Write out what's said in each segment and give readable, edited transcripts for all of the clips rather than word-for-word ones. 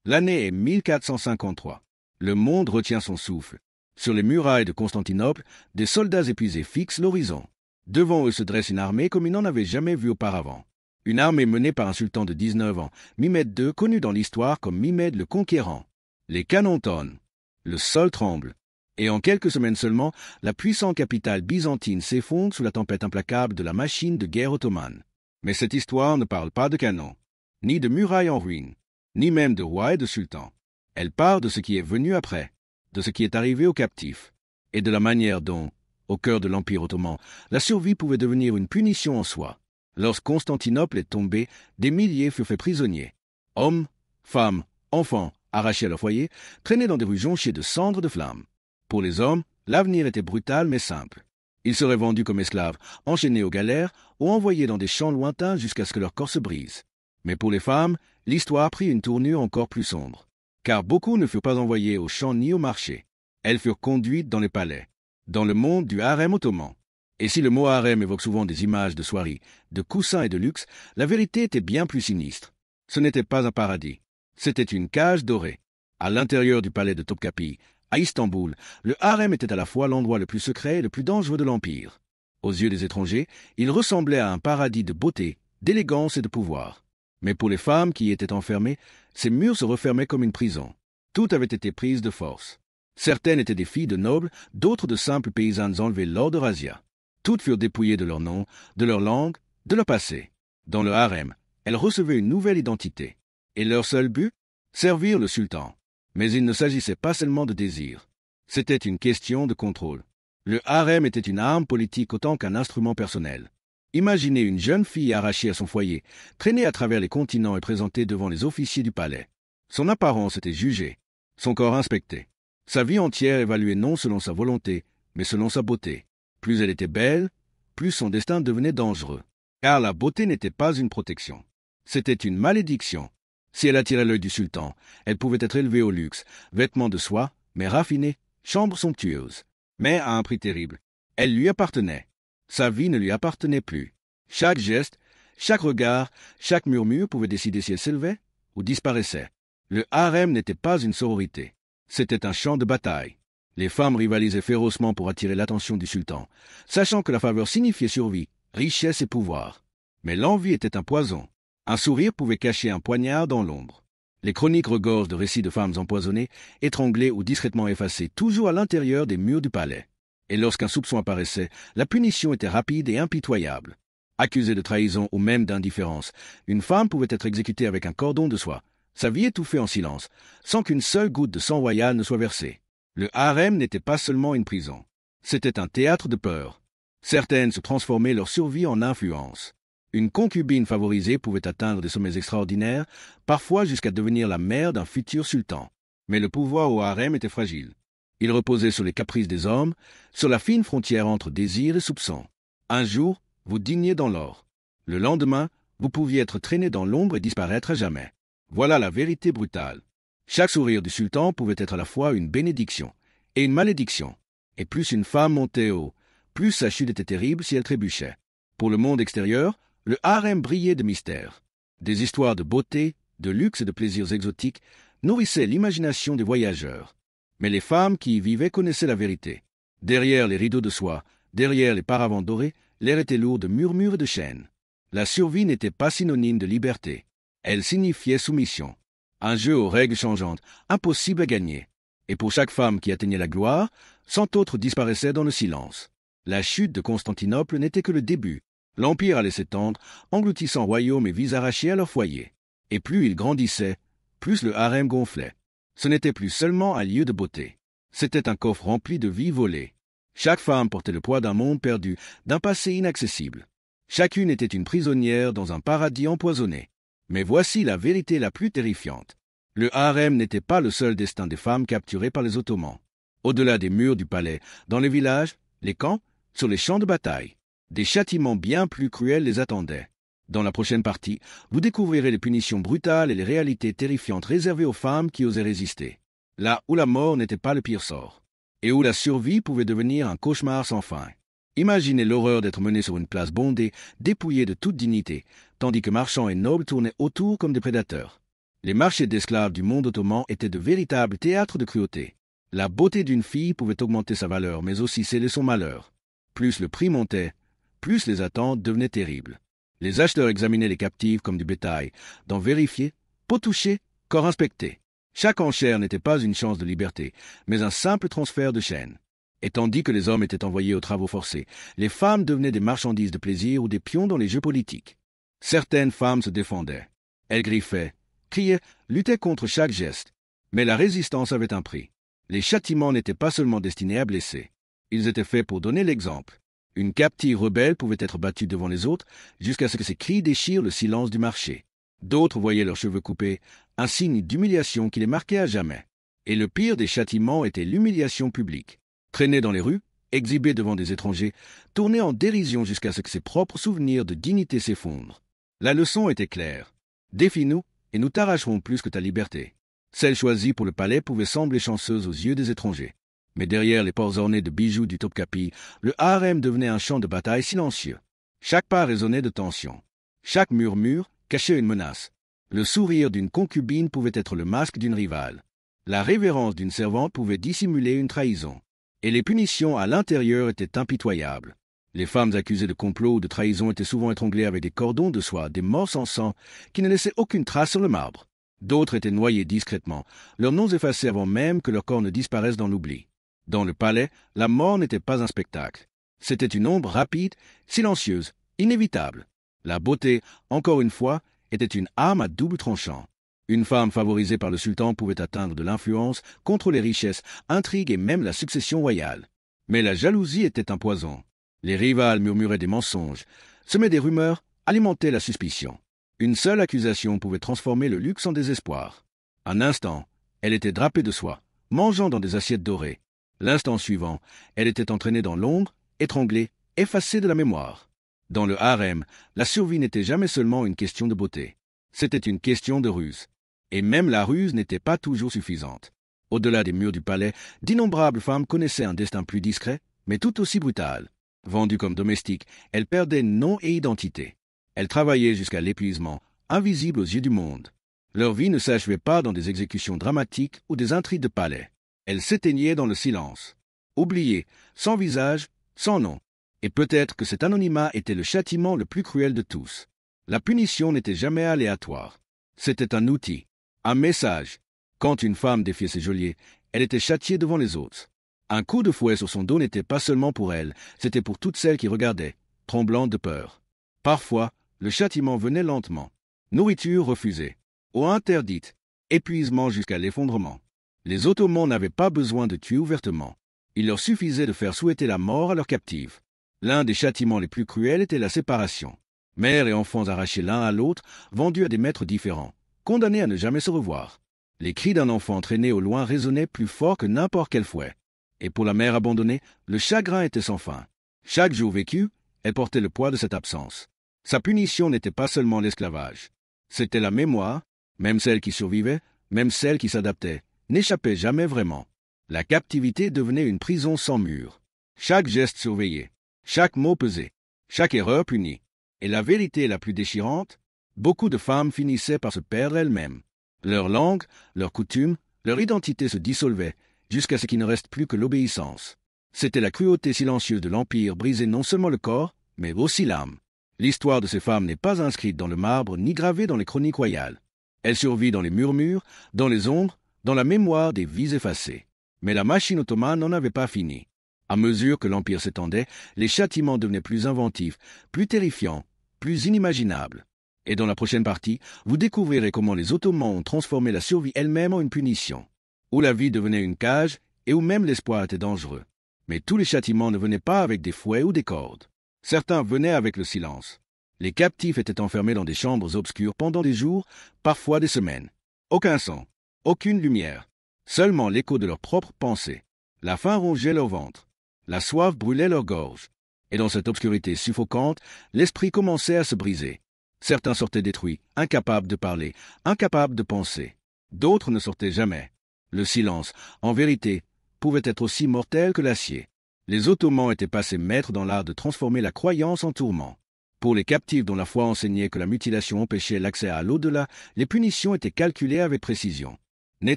L'année est 1453. Le monde retient son souffle. Sur les murailles de Constantinople, des soldats épuisés fixent l'horizon. Devant eux se dresse une armée comme ils n'en avaient jamais vu auparavant. Une armée menée par un sultan de 19 ans, Mehmed II, connu dans l'histoire comme Mehmed le Conquérant. Les canons tonnent. Le sol tremble. Et en quelques semaines seulement, la puissante capitale byzantine s'effondre sous la tempête implacable de la machine de guerre ottomane. Mais cette histoire ne parle pas de canons, ni de murailles en ruine, ni même de rois et de sultans. Elle parle de ce qui est venu après, de ce qui est arrivé aux captifs, et de la manière dont, au cœur de l'Empire ottoman, la survie pouvait devenir une punition en soi. Lorsque Constantinople est tombée, des milliers furent faits prisonniers. Hommes, femmes, enfants, arrachés à leur foyer, traînés dans des rues jonchées de cendres de flammes. Pour les hommes, l'avenir était brutal mais simple. Ils seraient vendus comme esclaves, enchaînés aux galères ou envoyés dans des champs lointains jusqu'à ce que leur corps se brise. Mais pour les femmes, l'histoire prit une tournure encore plus sombre. Car beaucoup ne furent pas envoyés aux champs ni au marché. Elles furent conduites dans les palais, dans le monde du harem ottoman. Et si le mot harem évoque souvent des images de soieries, de coussins et de luxe, la vérité était bien plus sinistre. Ce n'était pas un paradis. C'était une cage dorée. À l'intérieur du palais de Topkapi, à Istanbul, le harem était à la fois l'endroit le plus secret et le plus dangereux de l'Empire. Aux yeux des étrangers, il ressemblait à un paradis de beauté, d'élégance et de pouvoir. Mais pour les femmes qui y étaient enfermées, ces murs se refermaient comme une prison. Toutes avaient été prises de force. Certaines étaient des filles de nobles, d'autres de simples paysannes enlevées lors de razzias. Toutes furent dépouillées de leur nom, de leur langue, de leur passé. Dans le harem, elles recevaient une nouvelle identité. Et leur seul but? Servir le sultan. Mais il ne s'agissait pas seulement de désir. C'était une question de contrôle. Le harem était une arme politique autant qu'un instrument personnel. Imaginez une jeune fille arrachée à son foyer, traînée à travers les continents et présentée devant les officiers du palais. Son apparence était jugée, son corps inspecté, sa vie entière évaluée non selon sa volonté, mais selon sa beauté. Plus elle était belle, plus son destin devenait dangereux. Car la beauté n'était pas une protection. C'était une malédiction. Si elle attirait l'œil du sultan, elle pouvait être élevée au luxe, vêtements de soie, mais raffinés, chambres somptueuses. Mais à un prix terrible. Elle lui appartenait. Sa vie ne lui appartenait plus. Chaque geste, chaque regard, chaque murmure pouvait décider si elle s'élevait ou disparaissait. Le harem n'était pas une sororité. C'était un champ de bataille. Les femmes rivalisaient férocement pour attirer l'attention du sultan, sachant que la faveur signifiait survie, richesse et pouvoir. Mais l'envie était un poison. Un sourire pouvait cacher un poignard dans l'ombre. Les chroniques regorgent de récits de femmes empoisonnées, étranglées ou discrètement effacées, toujours à l'intérieur des murs du palais. Et lorsqu'un soupçon apparaissait, la punition était rapide et impitoyable. Accusée de trahison ou même d'indifférence, une femme pouvait être exécutée avec un cordon de soie, sa vie étouffée en silence, sans qu'une seule goutte de sang royal ne soit versée. Le harem n'était pas seulement une prison. C'était un théâtre de peur. Certaines se transformaient leur survie en influence. Une concubine favorisée pouvait atteindre des sommets extraordinaires, parfois jusqu'à devenir la mère d'un futur sultan. Mais le pouvoir au harem était fragile. Il reposait sur les caprices des hommes, sur la fine frontière entre désir et soupçon. Un jour, vous dîniez dans l'or. Le lendemain, vous pouviez être traîné dans l'ombre et disparaître à jamais. Voilà la vérité brutale. Chaque sourire du sultan pouvait être à la fois une bénédiction et une malédiction. Et plus une femme montait haut, plus sa chute était terrible si elle trébuchait. Pour le monde extérieur, le harem brillait de mystère. Des histoires de beauté, de luxe et de plaisirs exotiques nourrissaient l'imagination des voyageurs. Mais les femmes qui y vivaient connaissaient la vérité. Derrière les rideaux de soie, derrière les paravents dorés, l'air était lourd de murmures et de chaînes. La survie n'était pas synonyme de liberté. Elle signifiait soumission. Un jeu aux règles changeantes, impossible à gagner. Et pour chaque femme qui atteignait la gloire, 100 autres disparaissaient dans le silence. La chute de Constantinople n'était que le début. L'Empire allait s'étendre, engloutissant royaumes et vies arrachées à leur foyer. Et plus il grandissait, plus le harem gonflait. Ce n'était plus seulement un lieu de beauté. C'était un coffre rempli de vies volées. Chaque femme portait le poids d'un monde perdu, d'un passé inaccessible. Chacune était une prisonnière dans un paradis empoisonné. Mais voici la vérité la plus terrifiante. Le harem n'était pas le seul destin des femmes capturées par les Ottomans. Au-delà des murs du palais, dans les villages, les camps, sur les champs de bataille, des châtiments bien plus cruels les attendaient. Dans la prochaine partie, vous découvrirez les punitions brutales et les réalités terrifiantes réservées aux femmes qui osaient résister. Là où la mort n'était pas le pire sort, et où la survie pouvait devenir un cauchemar sans fin. Imaginez l'horreur d'être mené sur une place bondée, dépouillé de toute dignité, tandis que marchands et nobles tournaient autour comme des prédateurs. Les marchés d'esclaves du monde ottoman étaient de véritables théâtres de cruauté. La beauté d'une fille pouvait augmenter sa valeur, mais aussi sceller son malheur. Plus le prix montait, plus les attentes devenaient terribles. Les acheteurs examinaient les captives comme du bétail, dents vérifiées, peau touchée, corps inspecté. Chaque enchère n'était pas une chance de liberté, mais un simple transfert de chaîne. Et tandis que les hommes étaient envoyés aux travaux forcés, les femmes devenaient des marchandises de plaisir ou des pions dans les jeux politiques. Certaines femmes se défendaient. Elles griffaient, criaient, luttaient contre chaque geste. Mais la résistance avait un prix. Les châtiments n'étaient pas seulement destinés à blesser. Ils étaient faits pour donner l'exemple. Une captive rebelle pouvait être battue devant les autres jusqu'à ce que ses cris déchirent le silence du marché. D'autres voyaient leurs cheveux coupés, un signe d'humiliation qui les marquait à jamais. Et le pire des châtiments était l'humiliation publique. Traîné dans les rues, exhibé devant des étrangers, tourné en dérision jusqu'à ce que ses propres souvenirs de dignité s'effondrent. La leçon était claire. Défie-nous, et nous t'arracherons plus que ta liberté. Celle choisie pour le palais pouvait sembler chanceuse aux yeux des étrangers. Mais derrière les ports ornés de bijoux du Topkapi, le harem devenait un champ de bataille silencieux. Chaque pas résonnait de tension. Chaque murmure cachait une menace. Le sourire d'une concubine pouvait être le masque d'une rivale. La révérence d'une servante pouvait dissimuler une trahison. Et les punitions à l'intérieur étaient impitoyables. Les femmes accusées de complot ou de trahison étaient souvent étranglées avec des cordons de soie, des morses en sang, qui ne laissaient aucune trace sur le marbre. D'autres étaient noyées discrètement, leurs noms effacés avant même que leurs corps ne disparaissent dans l'oubli. Dans le palais, la mort n'était pas un spectacle. C'était une ombre rapide, silencieuse, inévitable. La beauté, encore une fois, était une arme à double tranchant. Une femme favorisée par le sultan pouvait atteindre de l'influence, contrôler les richesses, intrigues et même la succession royale. Mais la jalousie était un poison. Les rivales murmuraient des mensonges, semaient des rumeurs, alimentaient la suspicion. Une seule accusation pouvait transformer le luxe en désespoir. Un instant, elle était drapée de soie, mangeant dans des assiettes dorées. L'instant suivant, elle était entraînée dans l'ombre, étranglée, effacée de la mémoire. Dans le harem, la survie n'était jamais seulement une question de beauté. C'était une question de ruse. Et même la ruse n'était pas toujours suffisante. Au-delà des murs du palais, d'innombrables femmes connaissaient un destin plus discret, mais tout aussi brutal. Vendues comme domestiques, elles perdaient nom et identité. Elles travaillaient jusqu'à l'épuisement, invisibles aux yeux du monde. Leur vie ne s'achevait pas dans des exécutions dramatiques ou des intrigues de palais. Elles s'éteignaient dans le silence. Oubliées, sans visage, sans nom. Et peut-être que cet anonymat était le châtiment le plus cruel de tous. La punition n'était jamais aléatoire. C'était un outil, un message. Quand une femme défiait ses geôliers, elle était châtiée devant les autres. Un coup de fouet sur son dos n'était pas seulement pour elle, c'était pour toutes celles qui regardaient, tremblantes de peur. Parfois, le châtiment venait lentement. Nourriture refusée, eau interdite, épuisement jusqu'à l'effondrement. Les Ottomans n'avaient pas besoin de tuer ouvertement. Il leur suffisait de faire souhaiter la mort à leurs captives. L'un des châtiments les plus cruels était la séparation. Mères et enfants arrachés l'un à l'autre, vendus à des maîtres différents, condamnés à ne jamais se revoir. Les cris d'un enfant traîné au loin résonnaient plus fort que n'importe quel fouet. Et pour la mère abandonnée, le chagrin était sans fin. Chaque jour vécu, elle portait le poids de cette absence. Sa punition n'était pas seulement l'esclavage. C'était la mémoire, même celle qui survivait, même celle qui s'adaptait, n'échappait jamais vraiment. La captivité devenait une prison sans mur. Chaque geste surveillé, chaque mot pesé, chaque erreur punie. Et la vérité la plus déchirante, beaucoup de femmes finissaient par se perdre elles-mêmes. Leur langue, leurs coutumes, leur identité se dissolvaient, jusqu'à ce qu'il ne reste plus que l'obéissance. C'était la cruauté silencieuse de l'Empire brisait non seulement le corps, mais aussi l'âme. L'histoire de ces femmes n'est pas inscrite dans le marbre ni gravée dans les chroniques royales. Elle survit dans les murmures, dans les ombres, dans la mémoire des vies effacées. Mais la machine ottomane n'en avait pas fini. À mesure que l'Empire s'étendait, les châtiments devenaient plus inventifs, plus terrifiants, plus inimaginables. Et dans la prochaine partie, vous découvrirez comment les Ottomans ont transformé la survie elle-même en une punition, où la vie devenait une cage et où même l'espoir était dangereux. Mais tous les châtiments ne venaient pas avec des fouets ou des cordes. Certains venaient avec le silence. Les captifs étaient enfermés dans des chambres obscures pendant des jours, parfois des semaines. Aucun son, aucune lumière, seulement l'écho de leurs propres pensées. La faim rongeait leur ventre, la soif brûlait leur gorge. Et dans cette obscurité suffocante, l'esprit commençait à se briser. Certains sortaient détruits, incapables de parler, incapables de penser. D'autres ne sortaient jamais. Le silence, en vérité, pouvait être aussi mortel que l'acier. Les Ottomans étaient passés maîtres dans l'art de transformer la croyance en tourment. Pour les captifs dont la foi enseignait que la mutilation empêchait l'accès à l'au-delà, les punitions étaient calculées avec précision. Nez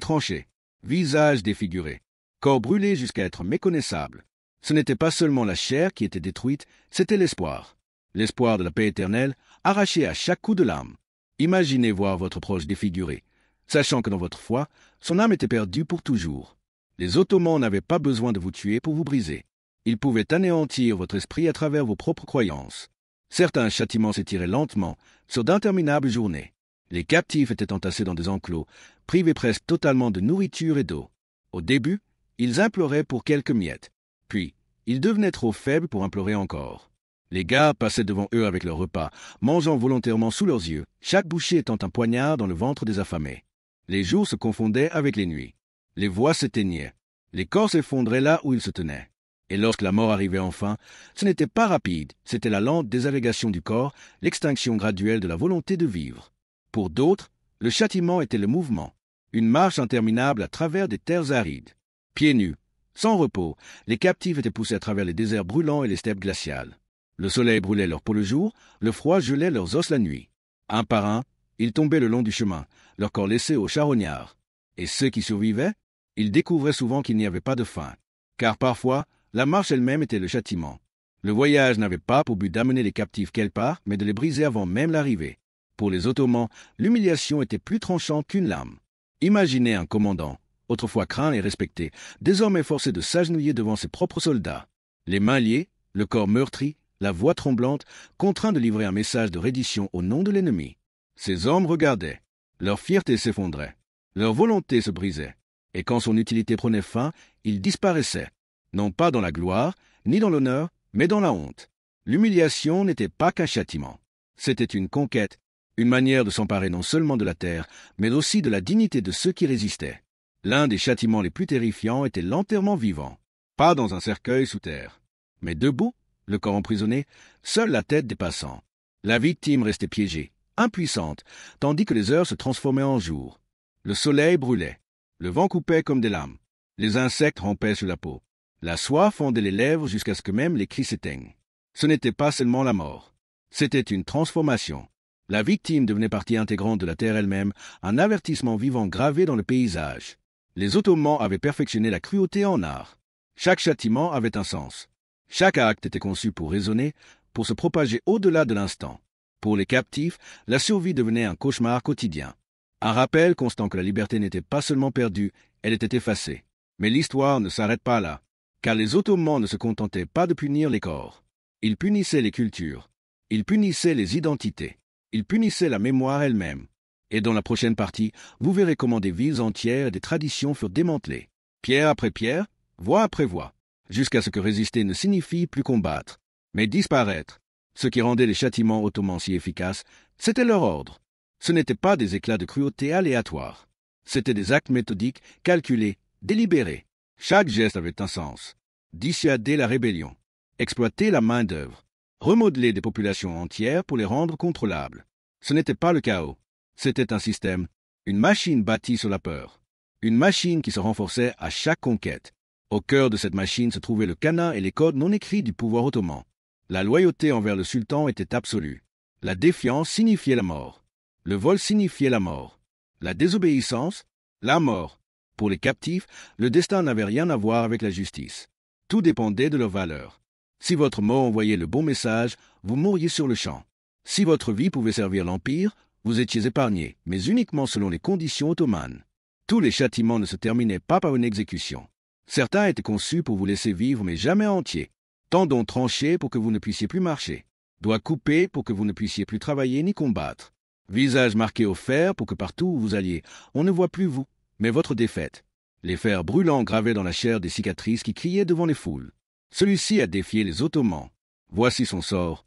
tranché, visage défiguré, corps brûlé jusqu'à être méconnaissable. Ce n'était pas seulement la chair qui était détruite, c'était l'espoir. L'espoir de la paix éternelle, arraché à chaque coup de lame. Imaginez voir votre proche défiguré, sachant que dans votre foi, son âme était perdue pour toujours. Les Ottomans n'avaient pas besoin de vous tuer pour vous briser. Ils pouvaient anéantir votre esprit à travers vos propres croyances. Certains châtiments s'étiraient lentement, sur d'interminables journées. Les captifs étaient entassés dans des enclos, privés presque totalement de nourriture et d'eau. Au début, ils imploraient pour quelques miettes. Puis, ils devenaient trop faibles pour implorer encore. Les gardes passaient devant eux avec leur repas, mangeant volontairement sous leurs yeux, chaque bouchée étant un poignard dans le ventre des affamés. Les jours se confondaient avec les nuits. Les voix s'éteignaient. Les corps s'effondraient là où ils se tenaient. Et lorsque la mort arrivait enfin, ce n'était pas rapide, c'était la lente désagrégation du corps, l'extinction graduelle de la volonté de vivre. Pour d'autres, le châtiment était le mouvement, une marche interminable à travers des terres arides. Pieds nus, sans repos, les captifs étaient poussés à travers les déserts brûlants et les steppes glaciales. Le soleil brûlait leur peau le jour, le froid gelait leurs os la nuit. Un par un, ils tombaient le long du chemin, leur corps laissé aux charognards. Et ceux qui survivaient, ils découvraient souvent qu'il n'y avait pas de fin. Car parfois, la marche elle-même était le châtiment. Le voyage n'avait pas pour but d'amener les captifs quelque part, mais de les briser avant même l'arrivée. Pour les Ottomans, l'humiliation était plus tranchante qu'une lame. Imaginez un commandant, autrefois craint et respecté, désormais forcé de s'agenouiller devant ses propres soldats. Les mains liées, le corps meurtri, la voix tremblante, contraint de livrer un message de reddition au nom de l'ennemi. Ces hommes regardaient. Leur fierté s'effondrait. Leur volonté se brisait. Et quand son utilité prenait fin, ils disparaissaient. Non pas dans la gloire, ni dans l'honneur, mais dans la honte. L'humiliation n'était pas qu'un châtiment. C'était une conquête, une manière de s'emparer non seulement de la terre, mais aussi de la dignité de ceux qui résistaient. L'un des châtiments les plus terrifiants était l'enterrement vivant, pas dans un cercueil sous terre, mais debout, le corps emprisonné, seule la tête dépassant. La victime restait piégée, impuissante, tandis que les heures se transformaient en jours. Le soleil brûlait, le vent coupait comme des lames, les insectes rampaient sur la peau. La soie fendait les lèvres jusqu'à ce que même les cris s'éteignent. Ce n'était pas seulement la mort, c'était une transformation. La victime devenait partie intégrante de la terre elle-même, un avertissement vivant gravé dans le paysage. Les Ottomans avaient perfectionné la cruauté en art. Chaque châtiment avait un sens. Chaque acte était conçu pour résonner, pour se propager au-delà de l'instant. Pour les captifs, la survie devenait un cauchemar quotidien. Un rappel constant que la liberté n'était pas seulement perdue, elle était effacée. Mais l'histoire ne s'arrête pas là, car les Ottomans ne se contentaient pas de punir les corps. Ils punissaient les cultures. Ils punissaient les identités. Ils punissaient la mémoire elle-même. Et dans la prochaine partie, vous verrez comment des villes entières et des traditions furent démantelées, pierre après pierre, voie après voie, jusqu'à ce que résister ne signifie plus combattre, mais disparaître. Ce qui rendait les châtiments ottomans si efficaces, c'était leur ordre. Ce n'étaient pas des éclats de cruauté aléatoires. C'étaient des actes méthodiques, calculés, délibérés. Chaque geste avait un sens. Dissuader la rébellion, exploiter la main-d'œuvre, remodeler des populations entières pour les rendre contrôlables. Ce n'était pas le chaos. C'était un système, une machine bâtie sur la peur. Une machine qui se renforçait à chaque conquête. Au cœur de cette machine se trouvaient le canin et les codes non écrits du pouvoir ottoman. La loyauté envers le sultan était absolue. La défiance signifiait la mort. Le vol signifiait la mort. La désobéissance, la mort. Pour les captifs, le destin n'avait rien à voir avec la justice. Tout dépendait de leur valeur. Si votre mort envoyait le bon message, vous mouriez sur le champ. Si votre vie pouvait servir l'Empire, vous étiez épargné, mais uniquement selon les conditions ottomanes. Tous les châtiments ne se terminaient pas par une exécution. Certains étaient conçus pour vous laisser vivre, mais jamais entiers. Tendons tranchés pour que vous ne puissiez plus marcher. Doigts coupés pour que vous ne puissiez plus travailler ni combattre. Visage marqué au fer pour que partout où vous alliez, on ne voit plus vous, mais votre défaite. Les fers brûlants gravés dans la chair des cicatrices qui criaient devant les foules. Celui-ci a défié les Ottomans. Voici son sort.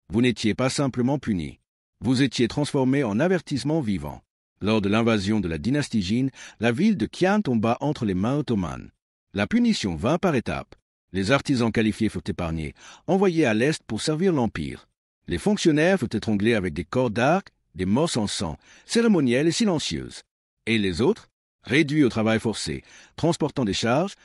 Vous n'étiez pas simplement puni. Vous étiez transformé en avertissement vivant. Lors de l'invasion de la dynastie Jin, la ville de Qian tomba entre les mains ottomanes. La punition vint par étapes. Les artisans qualifiés furent épargnés, envoyés à l'Est pour servir l'Empire. Les fonctionnaires furent étranglés avec des cordes d'arc, des morts sans sang, cérémonielles et silencieuses. Et les autres, réduits au travail forcé, transportant des charges,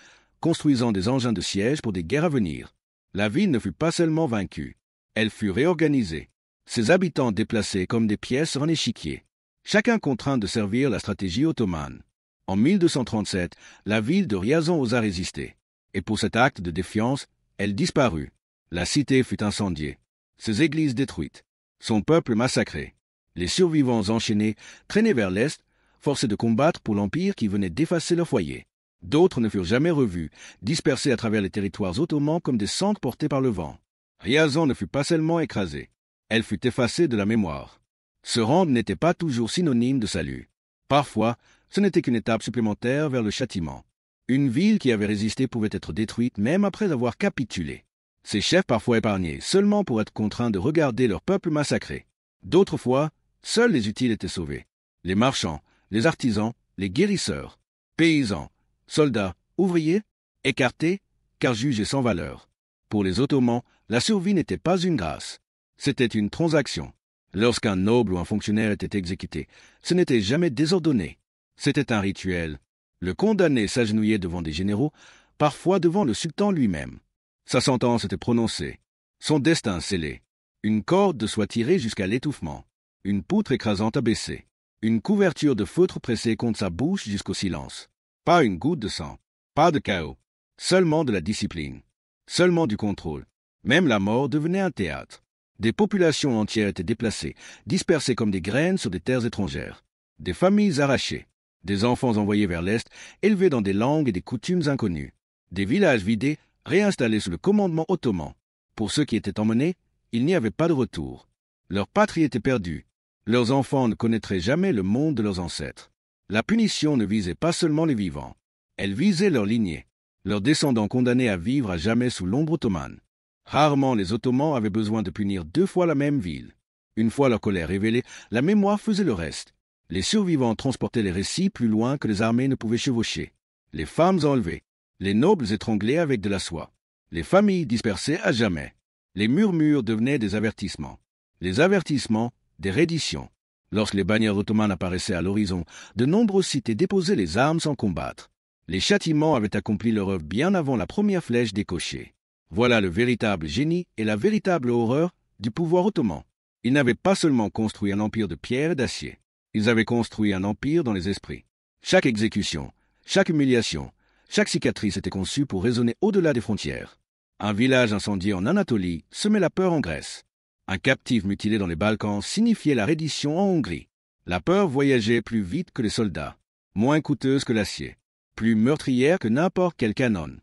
construisant des engins de siège pour des guerres à venir. La ville ne fut pas seulement vaincue, elle fut réorganisée. ses habitants déplacés comme des pièces sur un échiquier, chacun contraint de servir la stratégie ottomane. En 1237, la ville de Ryazan osa résister, et pour cet acte de défiance, elle disparut. La cité fut incendiée, ses églises détruites, son peuple massacré. Les survivants enchaînés, traînés vers l'est, forcés de combattre pour l'Empire qui venait d'effacer leur foyer. D'autres ne furent jamais revus, dispersés à travers les territoires ottomans comme des cendres portées par le vent. Ryazan ne fut pas seulement écrasée, elle fut effacée de la mémoire. Se rendre n'était pas toujours synonyme de salut. Parfois, ce n'était qu'une étape supplémentaire vers le châtiment. Une ville qui avait résisté pouvait être détruite même après avoir capitulé. Ses chefs parfois épargnés, seulement pour être contraints de regarder leur peuple massacré. D'autres fois, seuls les utiles étaient sauvés. Les marchands, les artisans, les guérisseurs, paysans, soldats, ouvriers, écartés, car jugés sans valeur. Pour les Ottomans, la survie n'était pas une grâce. C'était une transaction. Lorsqu'un noble ou un fonctionnaire était exécuté, ce n'était jamais désordonné. C'était un rituel. Le condamné s'agenouillait devant des généraux, parfois devant le sultan lui-même. Sa sentence était prononcée, son destin scellé. Une corde de soie tirée jusqu'à l'étouffement, une poutre écrasante abaissée, une couverture de feutre pressée contre sa bouche jusqu'au silence. Pas une goutte de sang, pas de chaos, seulement de la discipline, seulement du contrôle. Même la mort devenait un théâtre. Des populations entières étaient déplacées, dispersées comme des graines sur des terres étrangères. Des familles arrachées, des enfants envoyés vers l'Est, élevés dans des langues et des coutumes inconnues. Des villages vidés, réinstallés sous le commandement ottoman. Pour ceux qui étaient emmenés, il n'y avait pas de retour. Leur patrie était perdue. Leurs enfants ne connaîtraient jamais le monde de leurs ancêtres. La punition ne visait pas seulement les vivants. Elle visait leur lignée, leurs descendants condamnés à vivre à jamais sous l'ombre ottomane. Rarement les Ottomans avaient besoin de punir 2 fois la même ville. Une fois leur colère révélée, la mémoire faisait le reste. Les survivants transportaient les récits plus loin que les armées ne pouvaient chevaucher. Les femmes enlevées, les nobles étranglés avec de la soie, les familles dispersées à jamais. Les murmures devenaient des avertissements. Les avertissements, des redditions. Lorsque les bannières ottomanes apparaissaient à l'horizon, de nombreuses cités déposaient les armes sans combattre. Les châtiments avaient accompli leur œuvre bien avant la première flèche décochée. Voilà le véritable génie et la véritable horreur du pouvoir ottoman. Ils n'avaient pas seulement construit un empire de pierre et d'acier. Ils avaient construit un empire dans les esprits. Chaque exécution, chaque humiliation, chaque cicatrice était conçue pour résonner au-delà des frontières. Un village incendié en Anatolie semait la peur en Grèce. Un captif mutilé dans les Balkans signifiait la reddition en Hongrie. La peur voyageait plus vite que les soldats, moins coûteuse que l'acier, plus meurtrière que n'importe quel canon.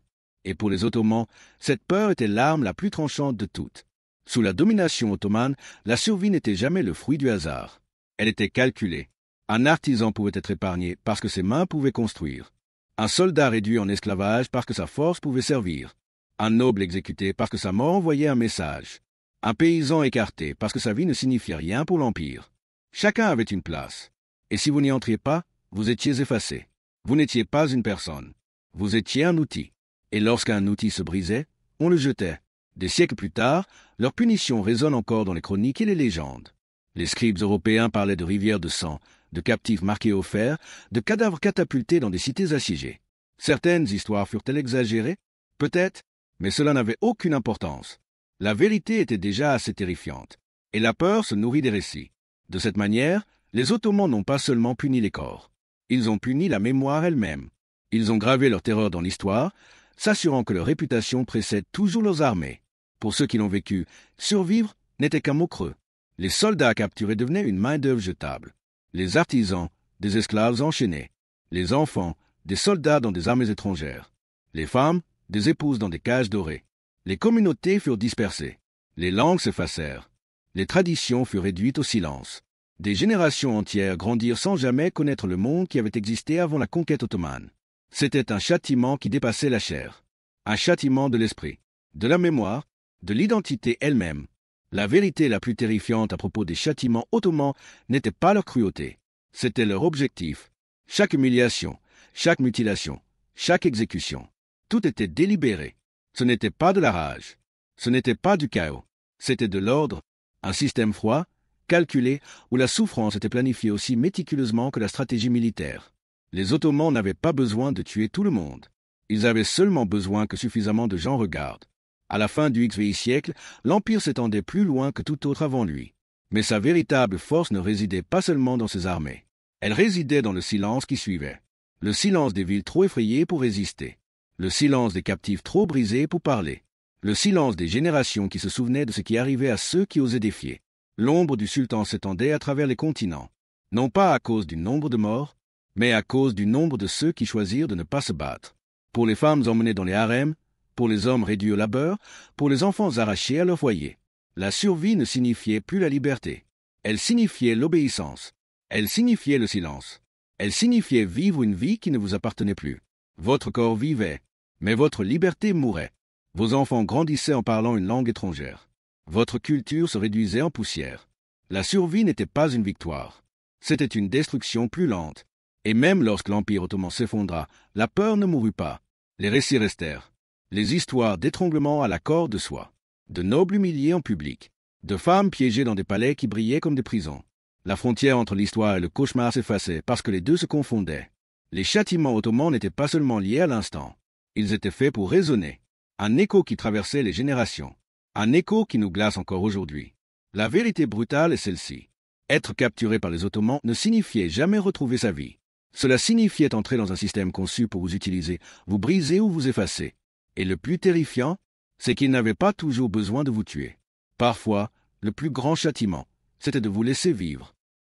Et pour les Ottomans, cette peur était l'arme la plus tranchante de toutes. Sous la domination ottomane, la survie n'était jamais le fruit du hasard. Elle était calculée. Un artisan pouvait être épargné parce que ses mains pouvaient construire. Un soldat réduit en esclavage parce que sa force pouvait servir. Un noble exécuté parce que sa mort envoyait un message. Un paysan écarté parce que sa vie ne signifiait rien pour l'Empire. Chacun avait une place. Et si vous n'y entriez pas, vous étiez effacé. Vous n'étiez pas une personne. Vous étiez un outil. Et lorsqu'un outil se brisait, on le jetait. Des siècles plus tard, leur punition résonne encore dans les chroniques et les légendes. Les scribes européens parlaient de rivières de sang, de captifs marqués au fer, de cadavres catapultés dans des cités assiégées. Certaines histoires furent-elles exagérées? Peut-être, mais cela n'avait aucune importance. La vérité était déjà assez terrifiante, et la peur se nourrit des récits. De cette manière, les Ottomans n'ont pas seulement puni les corps. Ils ont puni la mémoire elle-même. Ils ont gravé leur terreur dans l'histoire, s'assurant que leur réputation précède toujours leurs armées. Pour ceux qui l'ont vécu, survivre n'était qu'un mot creux. Les soldats capturés devenaient une main-d'œuvre jetable. Les artisans, des esclaves enchaînés. Les enfants, des soldats dans des armées étrangères. Les femmes, des épouses dans des cages dorées. Les communautés furent dispersées. Les langues s'effacèrent. Les traditions furent réduites au silence. Des générations entières grandirent sans jamais connaître le monde qui avait existé avant la conquête ottomane. C'était un châtiment qui dépassait la chair. Un châtiment de l'esprit, de la mémoire, de l'identité elle-même. La vérité la plus terrifiante à propos des châtiments ottomans n'était pas leur cruauté. C'était leur objectif. Chaque humiliation, chaque mutilation, chaque exécution. Tout était délibéré. Ce n'était pas de la rage. Ce n'était pas du chaos. C'était de l'ordre, un système froid, calculé, où la souffrance était planifiée aussi méticuleusement que la stratégie militaire. Les Ottomans n'avaient pas besoin de tuer tout le monde. Ils avaient seulement besoin que suffisamment de gens regardent. À la fin du XVe siècle, l'Empire s'étendait plus loin que tout autre avant lui. Mais sa véritable force ne résidait pas seulement dans ses armées. Elle résidait dans le silence qui suivait. Le silence des villes trop effrayées pour résister. Le silence des captifs trop brisés pour parler. Le silence des générations qui se souvenaient de ce qui arrivait à ceux qui osaient défier. L'ombre du sultan s'étendait à travers les continents. Non pas à cause du nombre de morts, mais à cause du nombre de ceux qui choisirent de ne pas se battre. Pour les femmes emmenées dans les harems, pour les hommes réduits au labeur, pour les enfants arrachés à leur foyer. La survie ne signifiait plus la liberté. Elle signifiait l'obéissance. Elle signifiait le silence. Elle signifiait vivre une vie qui ne vous appartenait plus. Votre corps vivait, mais votre liberté mourait. Vos enfants grandissaient en parlant une langue étrangère. Votre culture se réduisait en poussière. La survie n'était pas une victoire. C'était une destruction plus lente. Et même lorsque l'Empire ottoman s'effondra, la peur ne mourut pas. Les récits restèrent. Les histoires d'étranglement à la corde de soie. De nobles humiliés en public. De femmes piégées dans des palais qui brillaient comme des prisons. La frontière entre l'histoire et le cauchemar s'effaçait parce que les deux se confondaient. Les châtiments ottomans n'étaient pas seulement liés à l'instant. Ils étaient faits pour résonner. Un écho qui traversait les générations. Un écho qui nous glace encore aujourd'hui. La vérité brutale est celle-ci. Être capturé par les Ottomans ne signifiait jamais retrouver sa vie. Cela signifiait entrer dans un système conçu pour vous utiliser, vous briser ou vous effacer. Et le plus terrifiant, c'est qu'ils n'avaient pas toujours besoin de vous tuer. Parfois, le plus grand châtiment, c'était de vous laisser vivre.